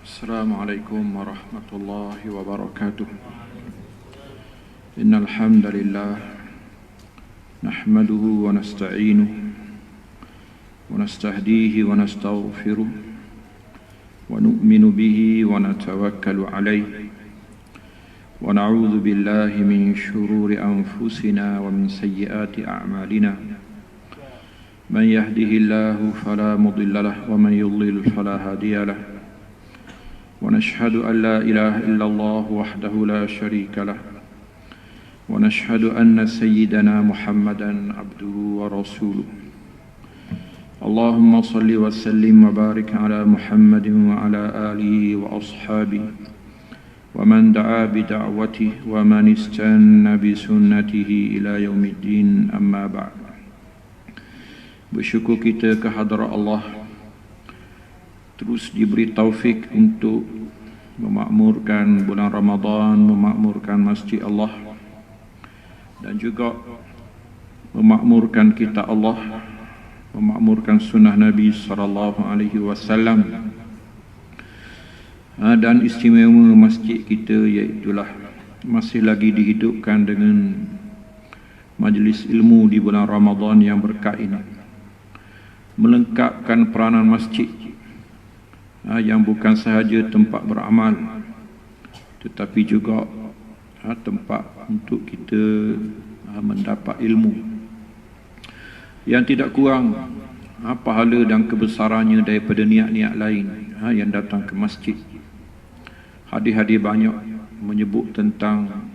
Assalamualaikum warahmatullahi wabarakatuh. Innal hamdalillah nahmaduhu wa nasta'inuhu wa nastahdihi wa nastaghfiruh wa nu'minu bihi wa natawakkalu alayhi wa na'udzu billahi min shururi anfusina wa min sayyiati a'malina. Man yahdihillahu fala mudilla lahu wa man yudlil fala hadiya lahu. ونشهد أن لا إله إلا الله وحده لا شريك له ونشهد أن سيدنا محمدا عبده ورسوله اللهم صل وسلم وبارك على محمد وعلى آله وأصحابه ومن دعا بدعوته ومن استنى بسنته إلى يوم الدين أما بعد. Bersyukur kita kehadrat Allah terus diberi taufik untuk memakmurkan bulan Ramadan, memakmurkan masjid Allah dan juga memakmurkan kita Allah, memakmurkan sunnah Nabi SAW. Dan istimewa masjid kita iaitulah masih lagi dihidupkan dengan majlis ilmu di bulan Ramadan yang berkat ini, melengkapkan peranan masjid yang bukan sahaja tempat beramal tetapi juga tempat untuk kita mendapat ilmu yang tidak kurang pahala dan kebesarannya daripada niat-niat lain yang datang ke masjid. Hadis-hadis banyak menyebut tentang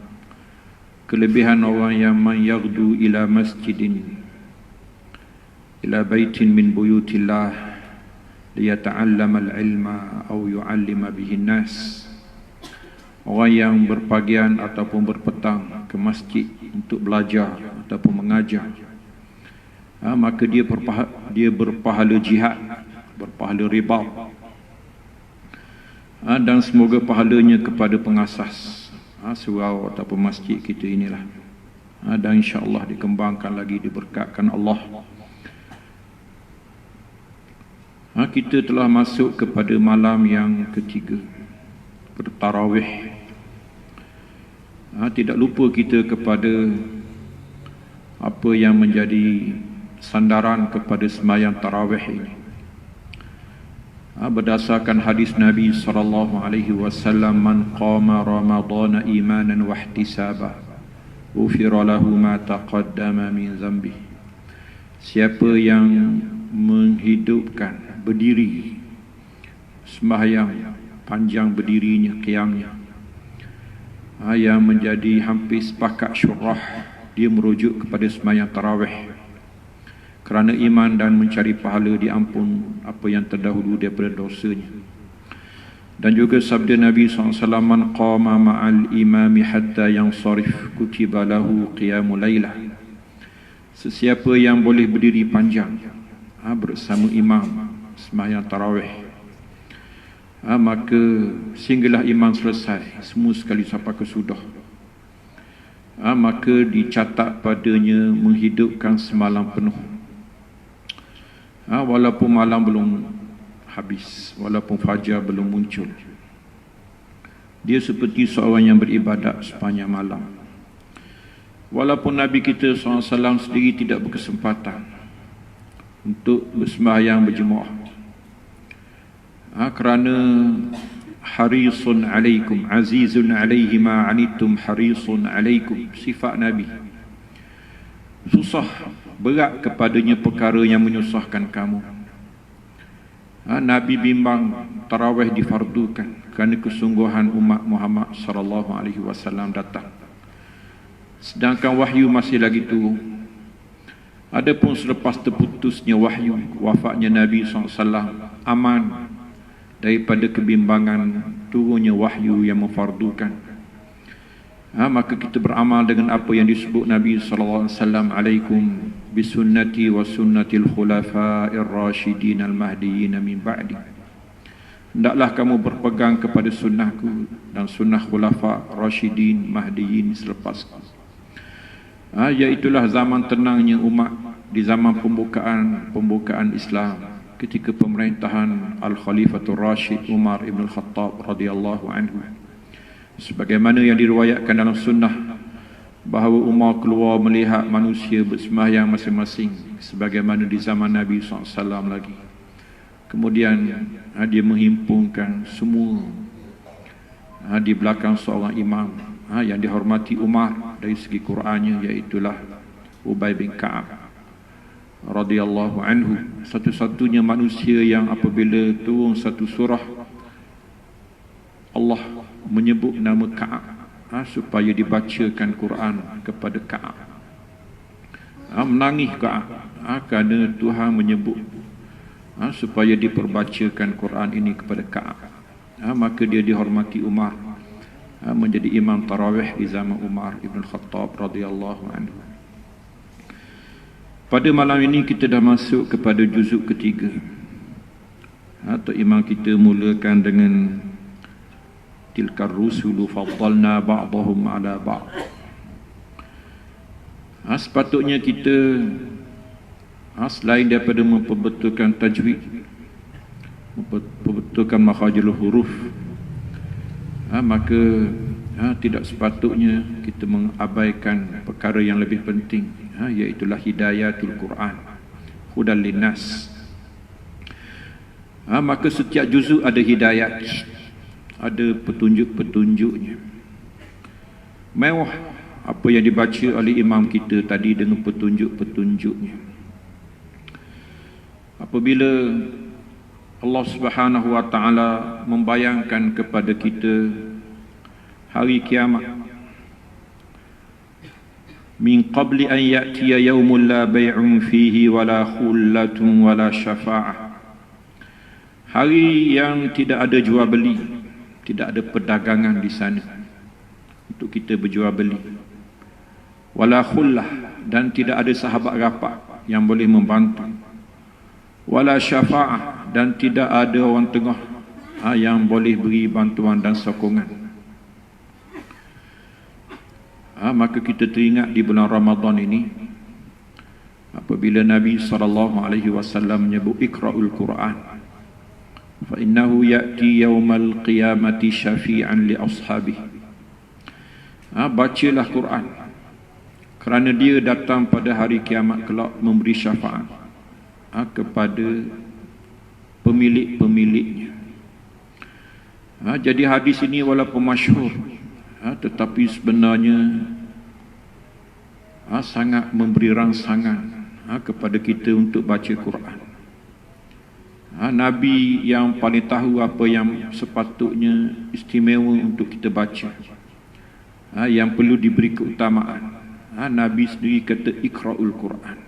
kelebihan orang yang man yaghdu ila masjidin ila baitin min buyutillah liyata'allama al-ilma aw yu'allima bihi an-nas. Orang yang berpagian ataupun berpetang ke masjid untuk belajar ataupun mengajar, maka dia berpahala jihad, berpahala ribat, dan semoga pahalanya kepada pengasas surau ataupun masjid kita inilah, dan insya-Allah dikembangkan lagi, diberkatkan Allah. Kita telah masuk kepada malam yang ketiga bertarawih. Tidak lupa kita kepada apa yang menjadi sandaran kepada sembahyang tarawih ini. Berdasarkan hadis Nabi SAW, man qama ramadhana imanan wa ihtisaba ghufira lahu ma taqaddama min dhanbi. Siapa yang menghidupkan berdiri sembahyang panjang berdirinya, qiyamnya, yang menjadi hampir sepakat syurah dia merujuk kepada sembahyang tarawih kerana iman dan mencari pahala diampun apa yang terdahulu daripada dosanya. Dan juga sabda Nabi SAW, man qama ma'al imami hatta yansarif kutiba lahu qiyamul lailah. Sesiapa yang boleh berdiri panjang bersama imam sembahyang tarawih, maka sehinggalah imam selesai semua sekali sampai ke sudah, maka dicatat padanya menghidupkan semalam penuh, walaupun malam belum habis, walaupun fajar belum muncul. Dia seperti seorang yang beribadat sepanjang malam. Walaupun Nabi kita SAW sendiri tidak berkesempatan untuk bersembahyang berjemaah, kerana harisun alaikum, azizun alaihi ma anittum harisun alaikum, sifat Nabi. Susah, berat kepadanya perkara yang menyusahkan kamu. Nabi bimbang tarawih difardukan kerana kesungguhan umat Muhammad SAW datang, sedangkan wahyu masih lagi turun. Adapun selepas terputusnya wahyu, wafatnya Nabi SAW, aman daripada kebimbangan turunnya wahyu yang memfardukan, maka kita beramal dengan apa yang disebut Nabi SAW, alaikum bisunnati wa sunnatil khulafa'ir rasyidin al-mahdiyyin min ba'di. Hendaklah kamu berpegang kepada sunnahku dan sunnah khulafa' rasyidin mahdiyyin selepasku. Iaitulah zaman tenangnya umat di zaman pembukaan Islam ketika pemerintahan Al-Khalifatul Rashid Umar ibn Khattab radhiyallahu anhu. Sebagaimana yang diriwayatkan dalam sunnah bahawa Umar keluar melihat manusia bersembahyang masing-masing sebagaimana di zaman Nabi SAW lagi. Kemudian dia menghimpunkan semua di belakang seorang imam yang dihormati Umar dari segi Qurannya, iaitulah Ubay bin Ka'ab radhiyallahu anhu, satu-satunya manusia yang apabila turun satu surah Allah menyebut nama Ka'ab supaya dibacakan Quran kepada Ka'ab. Menangis Ka'ab kerana Tuhan menyebut supaya diperbacakan Quran ini kepada Ka'ab. Maka dia dihormati Umar menjadi imam tarawih di zaman Umar ibn Khattab radhiyallahu anhu. Pada malam ini kita dah masuk kepada juzuk ketiga. Atau imam kita mulakan dengan tilkar rusulu faddalna ba'dahum ala ba'd. Sepatutnya kita selain daripada memperbetulkan tajwid, memperbetulkan makharijul huruf, maka tidak sepatutnya kita mengabaikan perkara yang lebih penting, iaitulah hidayatul Quran, hudan linnas. Maka setiap juzuk ada hidayat, ada petunjuk-petunjuknya. Mewah apa yang dibaca oleh imam kita tadi dengan petunjuk-petunjuknya. Apabila Allah Subhanahu wa taala membayangkan kepada kita hari kiamat, min qabli an ya'tiya yawmun la bay'un fihi wala khullatun wala syafa'ah, hari yang tidak ada jual beli, tidak ada perdagangan di sana untuk kita berjual beli, wala khullah, dan tidak ada sahabat rapat yang boleh membantu, wala syafa'ah, dan tidak ada orang tengah yang boleh beri bantuan dan sokongan. Maka kita teringat di bulan Ramadan ini apabila Nabi SAW menyebut ikra'ul Quran, fa innahu ya'ti yawmal qiyamati syafi'an li ashabihi. Bacalah Quran kerana dia datang pada hari kiamat kelak memberi syafaat kepada pemilik-pemiliknya. Jadi hadis ini walaupun masyhur, tetapi sebenarnya sangat memberi rangsangan kepada kita untuk baca Quran. Nabi yang paling tahu apa yang sepatutnya istimewa untuk kita baca, yang perlu diberi keutamaan. Nabi sendiri kata ikra'ul Quran.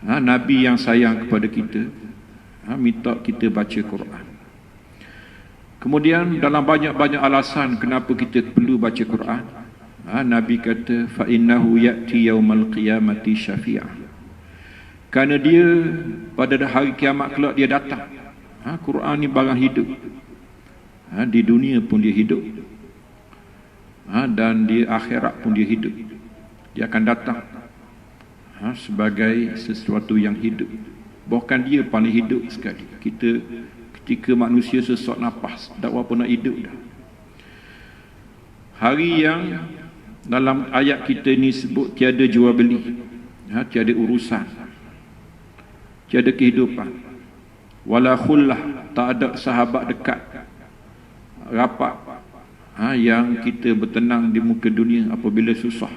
Nabi yang sayang kepada kita minta kita baca Quran. Kemudian dalam banyak-banyak alasan kenapa kita perlu baca Quran, Nabi kata fa innahu ya'ti yaumal qiyamati syafi'ah, kerana dia pada hari kiamat kelak dia datang. Quran ni barang hidup, di dunia pun dia hidup, dan di akhirat pun dia hidup. Dia akan datang sebagai sesuatu yang hidup. Bahkan dia paling hidup sekali. Kita ketika manusia sesak nafas, tak apa nak hidup dah. Hari yang dalam ayat kita ni sebut tiada jual beli, tiada urusan, tiada kehidupan, wala khullah, tak ada sahabat dekat rapat yang kita bertenang di muka dunia apabila susah,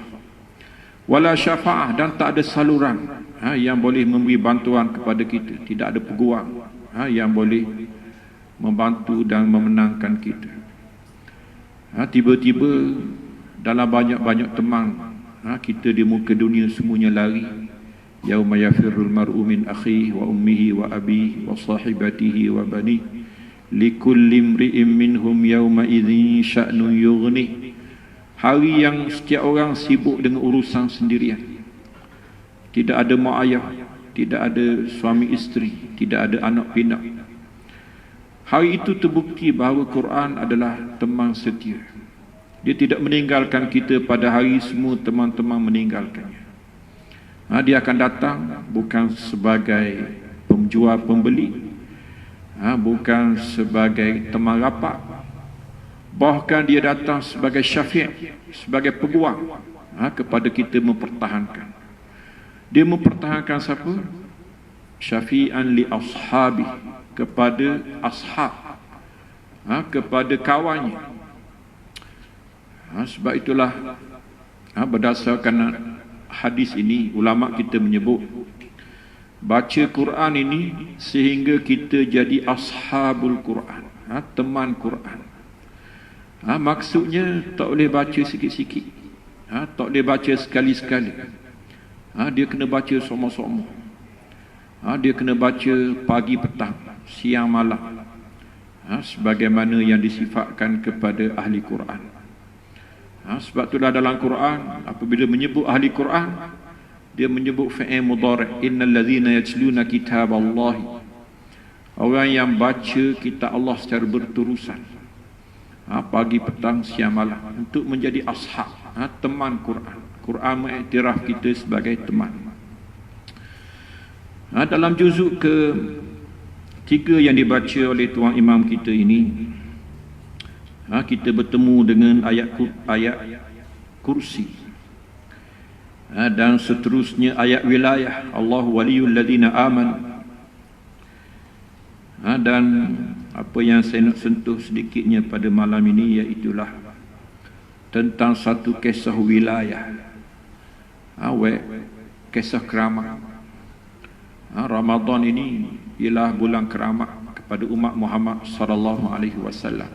wala syafa'ah, dan tak ada saluran yang boleh memberi bantuan kepada kita, tidak ada peguam yang boleh membantu dan memenangkan kita. Tiba-tiba dalam banyak-banyak temang kita di muka dunia semuanya lari. Yauma yafirrul mar'u min akhihi wa ummihi wa abihi wa sahibatihi wa bani likulli imri'in minhum yawma idzin sya'nun yughni. Hari yang setiap orang sibuk dengan urusan sendirian. Tidak ada mak ayah, tidak ada suami isteri, tidak ada anak pinak. Hari itu terbukti bahawa Quran adalah teman setia. Dia tidak meninggalkan kita pada hari semua teman-teman meninggalkannya. Dia akan datang bukan sebagai penjual pembeli, bukan sebagai teman rapat. Bahkan dia datang sebagai syafi', sebagai peguam kepada kita mempertahankan. Dia mempertahankan siapa? Syafi'an li ashabi, kepada ashab, kepada kawannya. Sebab itulah berdasarkan hadis ini, ulama kita menyebut baca Quran ini sehingga kita jadi ashabul Quran, teman Quran. Maksudnya tak boleh baca sikit-sikit, tak boleh baca sekali-sekali. Dia kena baca sama-sama. Dia kena baca pagi petang, siang malam, sebagaimana yang disifatkan kepada ahli Quran. Sebab itulah dalam Quran apabila menyebut ahli Quran, dia menyebut fi'il mudhari', innal ladzina yatluna kitaballahi, orang yang baca kitab Allah secara berterusan, pagi petang siang malam, untuk menjadi ashab, teman Quran. Quran mengiktiraf kita sebagai teman. Dalam juzuk ke-3 yang dibaca oleh tuan imam kita ini, kita bertemu dengan ayat kursi, dan seterusnya ayat wilayah, Allah waliyul ladzina aman. Dan apa yang saya nak sentuh sedikitnya pada malam ini, iaitulah tentang satu kisah wilayah, kisah keramat. Ramadan ini ialah bulan keramat kepada umat Muhammad sallallahu alaihi wasallam.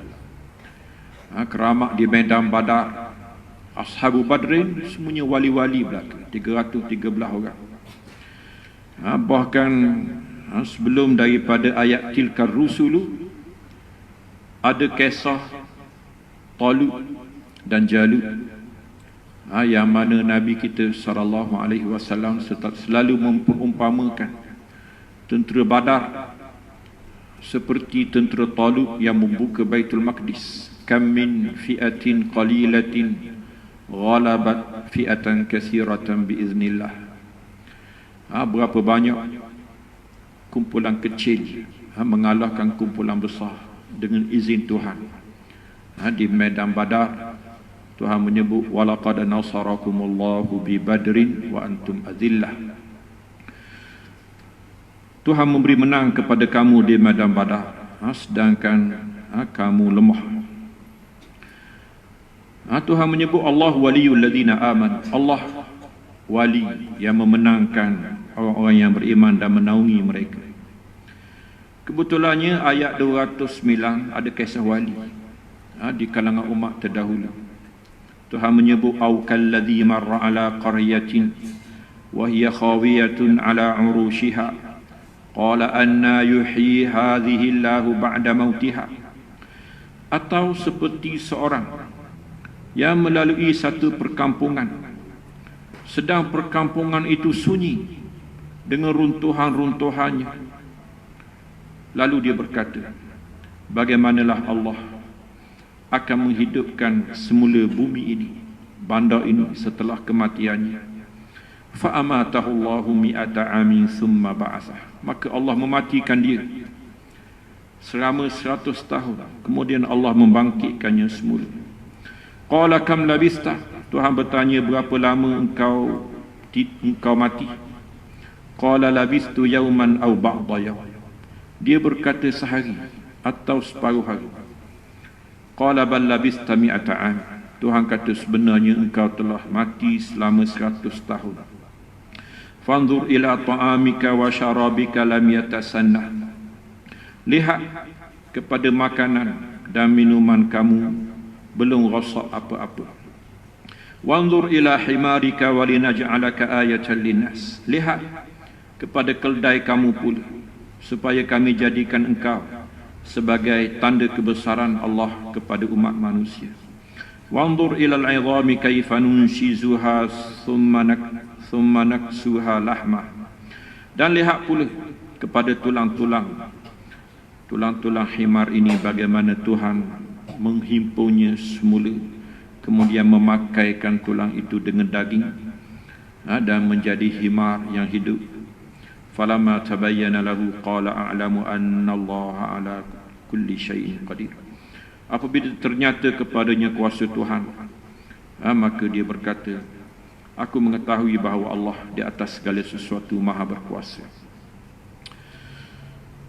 Keramat di medan Badar, ashabu Badrin semuanya wali-wali belaka, 313 orang. Bahkan sebelum daripada ayat tilkar rusulu, ada kisah Talut dan Jalut, yang mana Nabi kita sallallahu alaihi wasallam selalu memperumpamakan tentera Badar seperti tentera Talut yang membuka Baitul Maqdis. Kam min fi'atin qalilatin ghalabat fi'atan katsiratan biiznillah. Berapa banyak kumpulan kecil mengalahkan kumpulan besar dengan izin Tuhan. Di medan Badar Tuhan menyebut walaqad nasarakumullahu bi badrin wa antum azillah. Tuhan memberi menang kepada kamu di medan Badar, sedangkan kamu lemah. Tuhan menyebut Allah waliyul ladzina aman, Allah wali yang memenangkan orang-orang yang beriman dan menaungi mereka. Kebetulannya ayat 209 ada kisah wali di kalangan umat terdahulu. Tuhan menyebut au kalladzi marra ala qaryatin wa hiya khawiyatun ala urushiha qala anna yuhyi hadhihi Allahu ba'da mautiha. Atau seperti seorang yang melalui satu perkampungan, sedang perkampungan itu sunyi dengan runtuhan-runtuhannya, lalu dia berkata, bagaimanalah Allah akan menghidupkan semula bumi ini, bandar ini setelah kematiannya. Fa'amatahu Allahu mi'ata amin thumma ba'athah. Maka Allah mematikan dia selama 100 tahun, kemudian Allah membangkitkannya semula. Qala kam labista, Tuhan bertanya, berapa lama engkau mati? Qala labistu yauman aw ba'da yaum. Dia berkata sehari atau separuh hari. Qala bal labista mi'ata am. Tuhan kata sebenarnya engkau telah mati selama 100 tahun. Fanzur ila ta'amika wa syarabika lam yatasannah. Lihat kepada makanan dan minuman kamu belum rosak apa-apa. Wanzur ila himarika wa linaj'alaka ayatan linnas. Lihat kepada keldai kamu pula, supaya kami jadikan engkau sebagai tanda kebesaran Allah kepada umat manusia. Wanzur ila al-'idhami kaifa nunshizuha thumma naksuha lahma. Dan lihat pula kepada tulang-tulang himar ini, bagaimana Tuhan menghimpunnya semula, kemudian memakaikan tulang itu dengan daging, dan menjadi himar yang hidup. falamma tabayyana lahu qala a'lamu anna Allah ala kulli syai'in qadir. Apabila ternyata kepadanya kuasa Tuhan, maka dia berkata, aku mengetahui bahawa Allah di atas segala sesuatu maha berkuasa.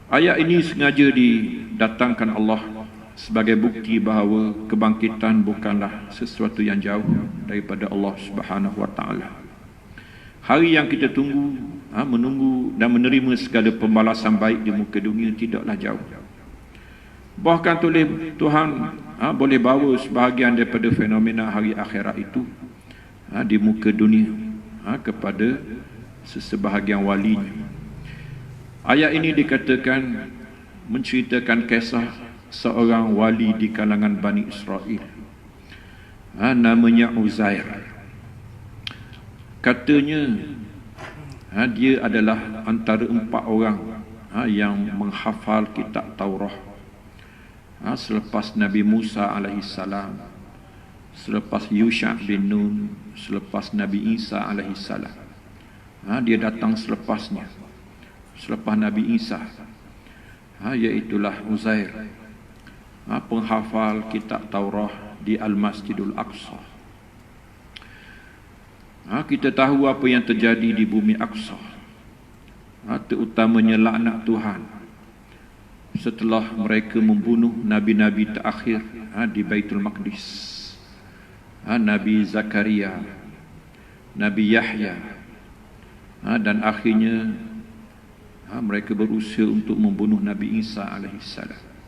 Ayat ini sengaja didatangkan Allah sebagai bukti bahawa kebangkitan bukanlah sesuatu yang jauh daripada Allah Subhanahu wa taala. Hari yang kita tunggu, menunggu dan menerima segala pembalasan baik di muka dunia tidaklah jauh. Bahkan Tuhan boleh bawa sebahagian daripada fenomena hari akhirat itu di muka dunia kepada sesebahagian walinya. Ayat ini dikatakan menceritakan kisah seorang wali di kalangan Bani Israel, namanya Uzair. Katanya dia adalah antara 4 orang yang menghafal kitab Taurat selepas Nabi Musa alaihissalam, selepas Yusha bin Nun, selepas Nabi Isa alaihissalam. Dia datang selepasnya, selepas Nabi Isa, iaitulah Uzair, penghafal kitab Taurat di Al-Masjidul Aqsa. Kita tahu apa yang terjadi di bumi Aqsa, terutamanya laknat Tuhan setelah mereka membunuh nabi-nabi terakhir di Baitul Maqdis, Nabi Zakaria, Nabi Yahya, dan akhirnya mereka berusaha untuk membunuh Nabi Isa alaihissalam.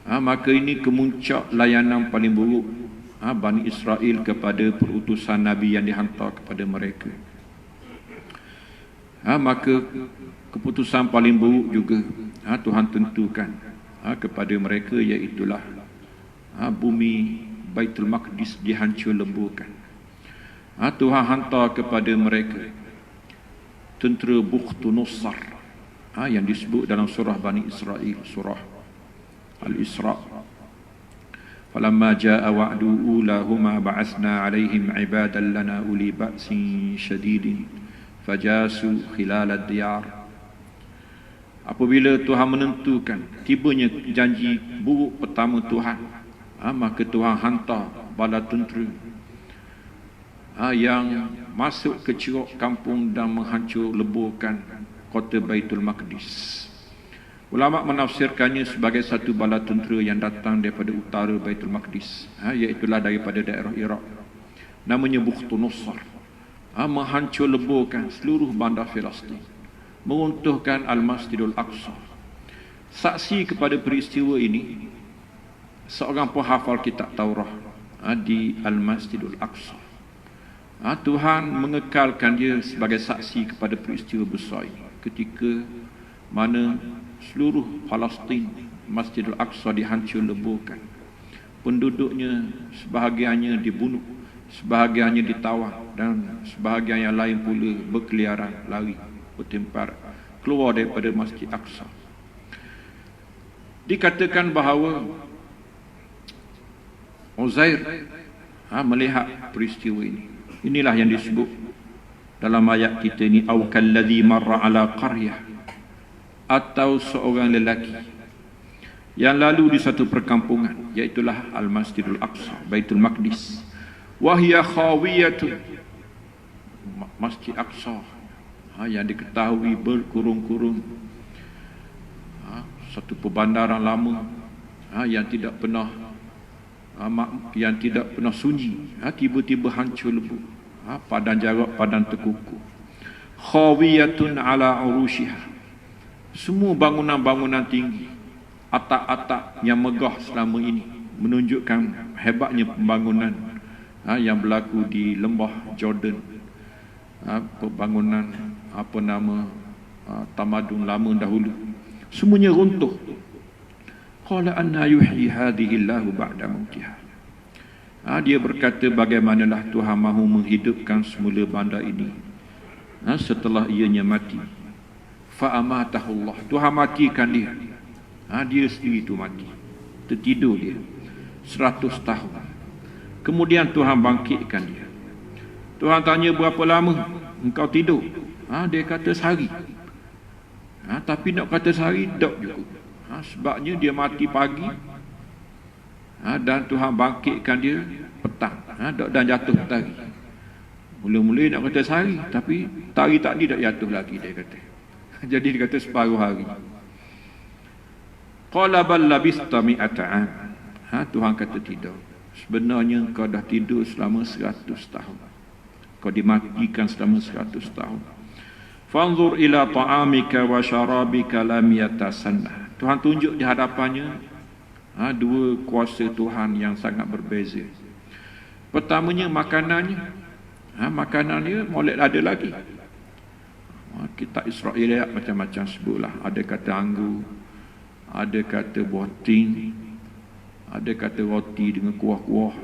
Maka ini kemuncak layanan paling buruk Bani Israel kepada perutusan Nabi yang dihantar kepada mereka. Maka keputusan paling buruk juga Tuhan tentukan kepada mereka, iaitulah bumi Baitul Maqdis dihancur leburkan. Tuhan hantar kepada mereka tentera Bukhtunussar yang disebut dalam surah Bani Israel, surah Al-Isra. Falamma jaa wa'du ulahuma ba'athna 'alaihim 'ibadan lana uli ba'sin syadidin fajasu khilal ad-diyar. Apabila Tuhan menentukan tibanya janji buruk pertama Tuhan, maka Tuhan hantar bala tentera yang masuk ke ceruk kampung dan menghancur leburkan kota Baitul Maqdis. Ulama menafsirkannya sebagai satu bala tentera yang datang daripada utara Baitul Maqdis, iaitulah daripada daerah Iraq, namanya Bukhtunussar, menghancur leburkan seluruh bandar Filastin, meruntuhkan Al-Masjidul Aqsa. Saksi kepada peristiwa ini seorang penghafal kitab Taurat di Al-Masjidul Aqsa. Tuhan mengekalkan dia sebagai saksi kepada peristiwa besar ini, ketika mana seluruh Palestin, Masjidul Aqsa dihancur leburkan. Penduduknya sebahagiannya dibunuh, sebahagiannya ditawan, dan sebahagian yang lain pula berkeliaran, lari, bertempar keluar daripada Masjid Aqsa. Dikatakan bahawa Uzair melihat peristiwa ini. Inilah yang disebut dalam ayat kita ini, aw kalladzi marra ala qaryah, atau seorang lelaki yang lalu di satu perkampungan, iaitulah Al-Masjidul Aqsa, Baitul Maqdis, wa hiya khawiyatun, Masjid Aqsa yang diketahui berkurung-kurung, satu perbandaran lama yang tidak pernah sunyi, tiba-tiba hancur lebur, padang jarak, padang terkuku. Khawiyatun ala urushiha, semua bangunan-bangunan tinggi, atap-atap yang megah selama ini menunjukkan hebatnya pembangunan yang berlaku di lembah Jordan, pembangunan tamadun lama dahulu, semuanya runtuh. Qala anna yuhyi hadhihi Allahu ba'da mautiha. Dia berkata, bagaimanalah Tuhan mahu menghidupkan semula bandar ini setelah ianya mati. Fa'amatahullah, Tuhan matikan dia. Dia sendiri itu mati, tertidur dia 100 tahun. Kemudian Tuhan bangkitkan dia. Tuhan tanya, berapa lama engkau tidur? Dia kata, sehari. Tapi nak kata sehari tak juga. Sebabnya dia mati pagi, dan Tuhan bangkitkan dia petang, dan jatuh petari. Mula-mula nak kata sehari, tapi tari tadi tak jatuh lagi, dia kata. Jadi dia kata separuh hari. Qala bal labista mi'ata am. Tuhan kata tidak. Sebenarnya kau dah tidur selama 100 tahun. Kau dimatikan selama 100 tahun. Fanzur ila ta'amika wa syarabika lam yatasanna. Tuhan tunjuk di hadapannya dua kuasa Tuhan yang sangat berbeza. Pertamanya makanannya. Makanannya molek ada lagi. Kitab Israel macam-macam sebutlah. Ada kata anggur, ada kata buah ting, ada kata roti dengan kuah-kuah.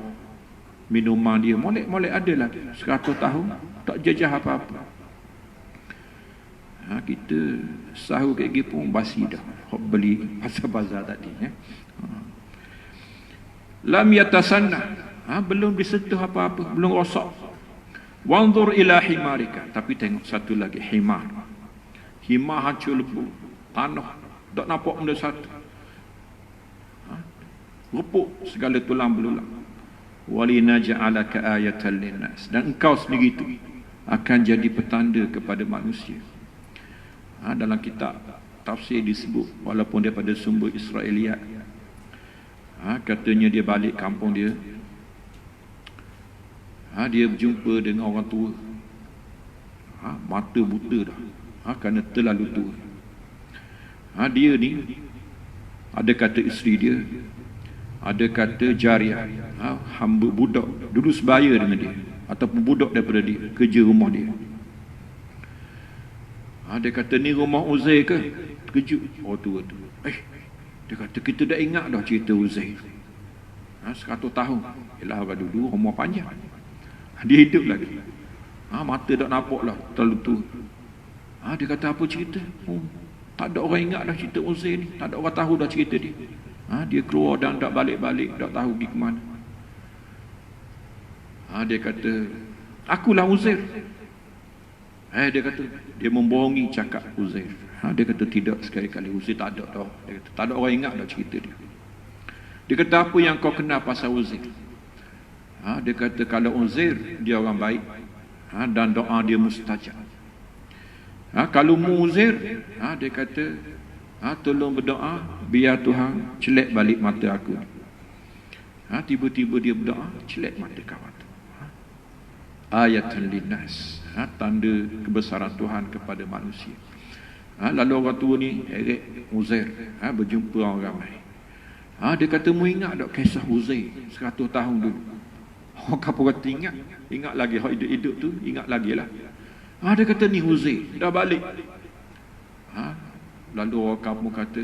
Minuman dia molek-molek ada lagi. 100 tahun tak jejah apa-apa. Kita sahur kayak gitu pun basi dah. Beli pasar-pasar tadi. Lam yatasanna. Belum disentuh apa-apa, belum rosak. Wanzur ila himarika. Tapi tengok satu lagi, himar. Himar hancur lebu, tanah, tak nampak benda satu. Repuk segala tulang belulang. Walinaj'alaka ayatan linnas. Dan engkau sendiri itu akan jadi petanda kepada manusia. Dalam kitab tafsir disebut, walaupun daripada sumber Israeliat, katanya dia balik kampung dia, dia berjumpa dengan orang tua, mata buta dah, kerana terlalu tua. Dia ni ada kata isteri dia, ada kata jariah, hamba budak dulu sebaya dengan dia, ataupun budak daripada dia, kerja rumah dia. Dia kata ni rumah Uzair ke? Terkejut. Tua tu. Dia kata kita dah ingat dah cerita Uzair. 100 tahun. Yalah orang dulu umur panjang. Dia hidup lagi. Mata tak nampak lah, terlalu tua. Dia kata apa cerita? Tak ada orang ingat dah cerita Uzair ni. Tak ada orang tahu dah cerita dia. Dia keluar dan tak balik-balik, tak tahu pergi ke mana. Dia kata, akulah Uzair. Dia kata, dia membohongi cakap Uzair. Dia kata tidak sekali-kali. Uzair tak ada dah. Dia kata, tak ada orang ingat dah cerita dia. Dia kata, apa yang kau kenal pasal Uzair? Dia kata, kalau Uzair, dia orang baik. Dan doa dia mustajab. Kalau Uzair, dia kata, tolong berdoa, biar Tuhan celek balik mata aku. Tiba-tiba dia berdoa, celek mata kawan tu. Ayatan linnas. Tanda kebesaran Tuhan kepada manusia. Lalu orang tua ni Eric Uzair berjumpa orang ramai. Dia kata, mu ingat tak kisah Uzair 100 tahun dulu? Orang kapal kata ingat lagi. Orang hidup-hidup tu ingat lagi lah. Dia kata ni Uzair dah balik. Lalu orang kampung kata,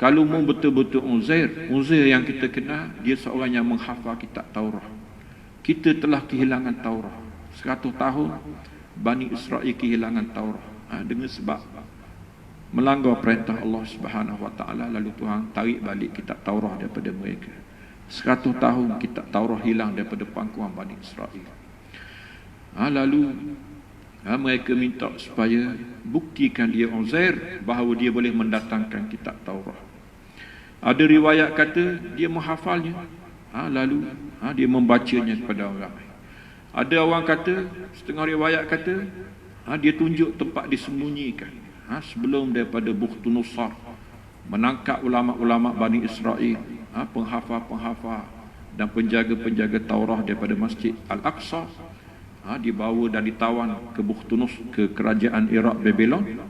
kalau mu betul-betul Uzair yang kita kenal, dia seorang yang menghafal kitab Taurat. Kita telah kehilangan Taurat. 100 tahun Bani Israel kehilangan Taurat dengan sebab melanggar perintah Allah Subhanahu Wa Taala. Lalu Tuhan tarik balik kitab Taurat daripada mereka. 100 tahun kitab Taurat hilang daripada pangkuan Bani Israel. Lalu mereka minta supaya buktikan dia Uzair, bahawa dia boleh mendatangkan kitab Taurat. Ada riwayat kata dia menghafalnya, lalu dia membacanya kepada orang ramai. Ada orang kata, setengah riwayat kata, dia tunjuk tempat disembunyikan. Sebelum daripada Bukhtun Nusar menangkap ulama-ulama Bani Israel, penghafal-penghafal dan penjaga-penjaga Taurat daripada Masjid Al-Aqsa, dibawa dan ditawan ke Bukhtun Nusar, ke kerajaan Iraq Babylon.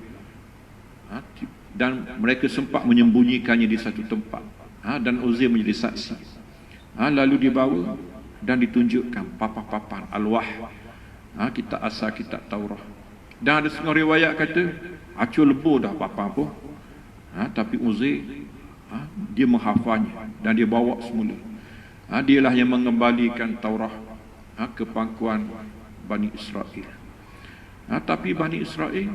Dan mereka sempat menyembunyikannya di satu tempat. Dan Uzair menjadi saksi. Lalu dibawa dan ditunjukkan papan-papan alwah, kitab asal kitab Taurat. Dan ada setengah riwayat kata acur lebu dah papan pun, tapi Uzair dia menghafalnya dan dia bawa semula. Dialah yang mengembalikan Taurat ke pangkuan Bani Israel. Tapi Bani Israel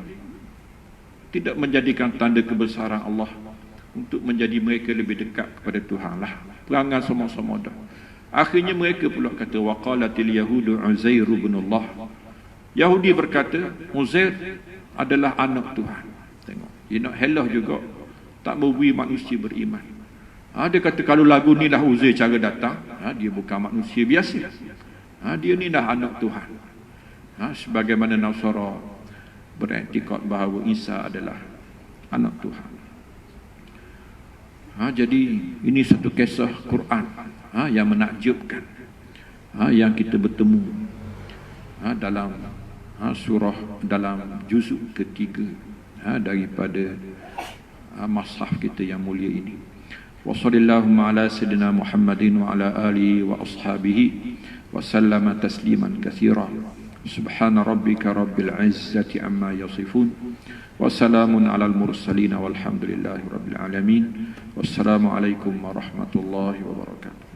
tidak menjadikan tanda kebesaran Allah untuk menjadi mereka lebih dekat kepada Tuhan lah. Perangan sama-sama dah. Akhirnya mereka pula kata, waqalatil yahudu Uzair ibn Allah. Yahudi berkata Uzair adalah anak Tuhan. Tengok. nak helah juga tak memberi manusia beriman. Dia kata kalau lagu ni dah Uzair cara datang, dia bukan manusia biasa. Dia ni dah anak Tuhan. Sebagaimana Nasara beriktikad bahawa Isa adalah anak Tuhan. Jadi ini satu kisah Quran yang menakjubkan, yang kita bertemu dalam surah, dalam juzuk ketiga daripada mushaf kita yang mulia ini. Wa sallallahu ala sayyidina Muhammadin wa ala alihi wa ashabihi wa sallama tasliman katsira. Subhana rabbika rabbil izzati amma yasifun wa salamun alal mursalin walhamdulillahi rabbil alamin. Wassalamu alaikum warahmatullahi wabarakatuh.